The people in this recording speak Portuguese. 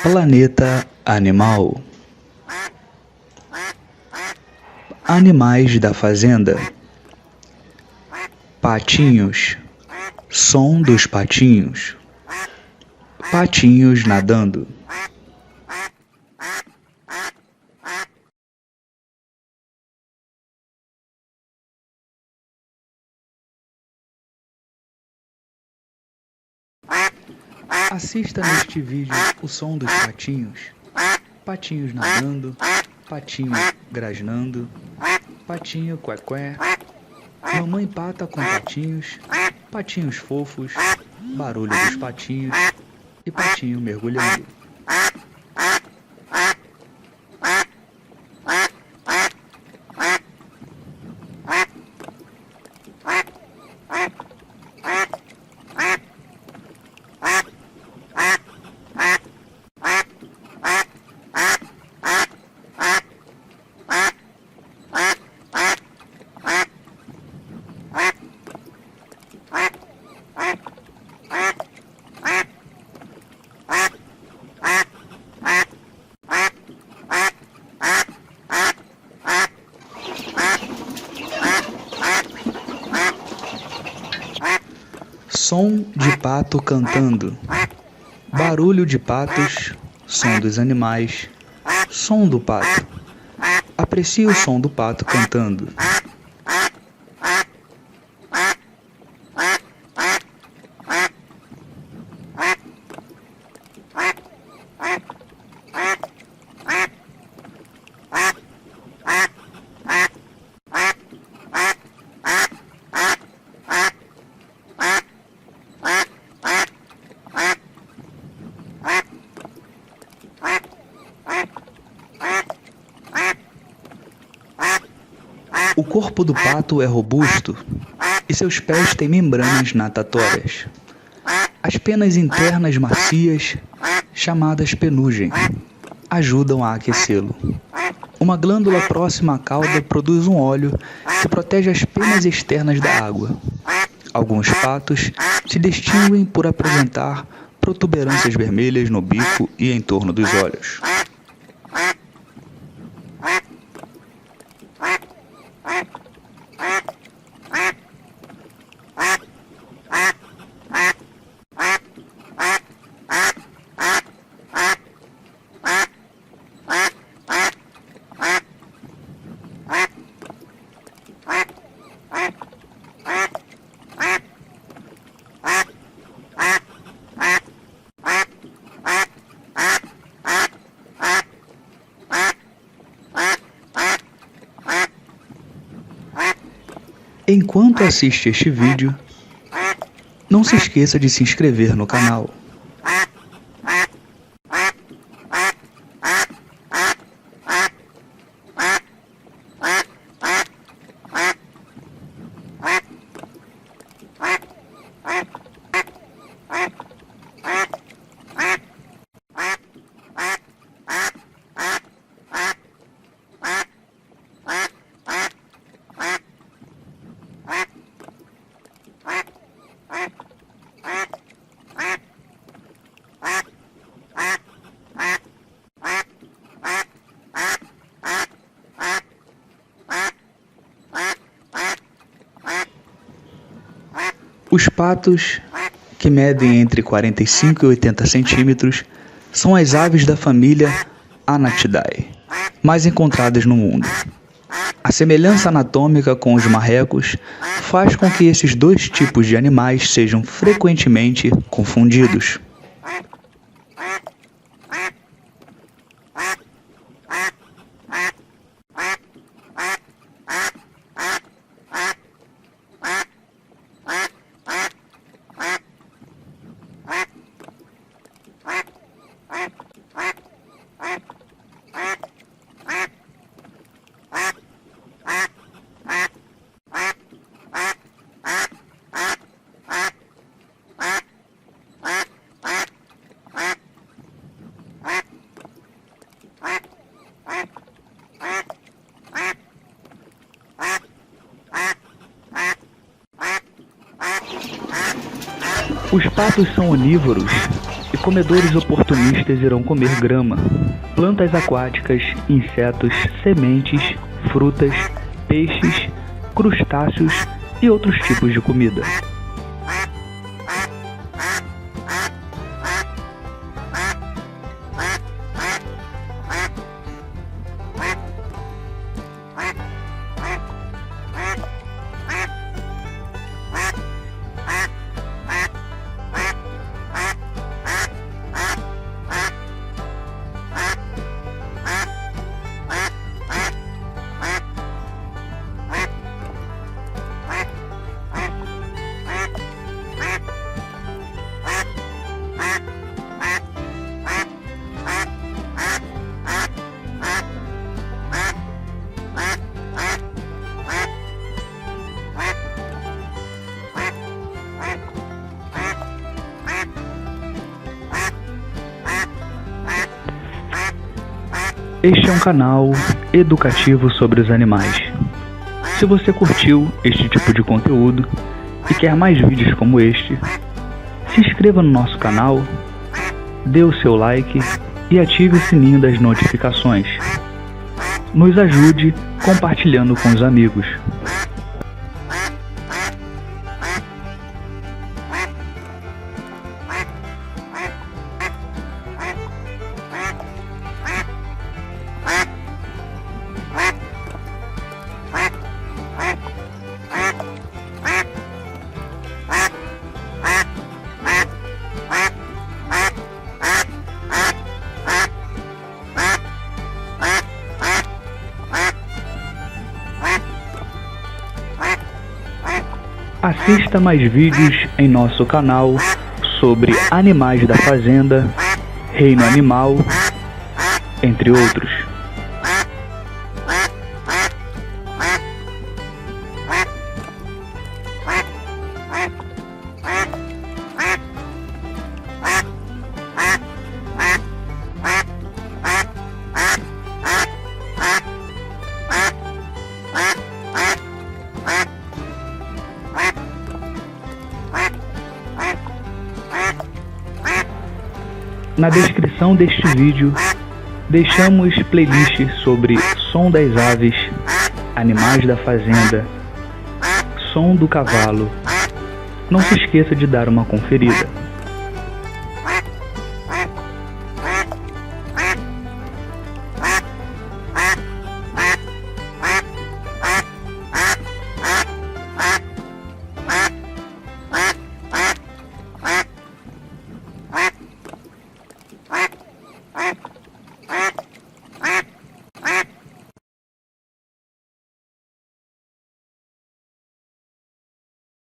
Planeta Animal. Animais da fazenda. Patinhos. Som dos Patinhos. Patinhos Nadando. Assista neste vídeo o som dos patinhos, patinhos nadando, patinho grasnando, patinho quequé, mamãe pata com patinhos, patinhos fofos, barulho dos patinhos e patinho mergulhando. Som de pato cantando. Barulho de patos, som dos animais, som do pato. Aprecie o som do pato cantando. O corpo do pato é robusto e seus pés têm membranas natatórias. As penas internas macias, chamadas penugem, ajudam a aquecê-lo. Uma glândula próxima à cauda produz um óleo que protege as penas externas da água. Alguns patos se distinguem por apresentar protuberâncias vermelhas no bico e em torno dos olhos. Enquanto assiste este vídeo, não se esqueça de se inscrever no canal. Os patos, que medem entre 45 e 80 centímetros, são as aves da família Anatidae, mais encontradas no mundo. A semelhança anatômica com os marrecos faz com que esses dois tipos de animais sejam frequentemente confundidos. Os patos são onívoros e comedores oportunistas irão comer grama, plantas aquáticas, insetos, sementes, frutas, peixes, crustáceos e outros tipos de comida. Este é um canal educativo sobre os animais. Se você curtiu este tipo de conteúdo e quer mais vídeos como este, se inscreva no nosso canal, dê o seu like e ative o sininho das notificações. Nos ajude compartilhando com os amigos. Assista mais vídeos em nosso canal sobre animais da fazenda, reino animal, entre outros. Na descrição deste vídeo, deixamos playlist sobre som das aves, animais da fazenda, som do cavalo. Não se esqueça de dar uma conferida.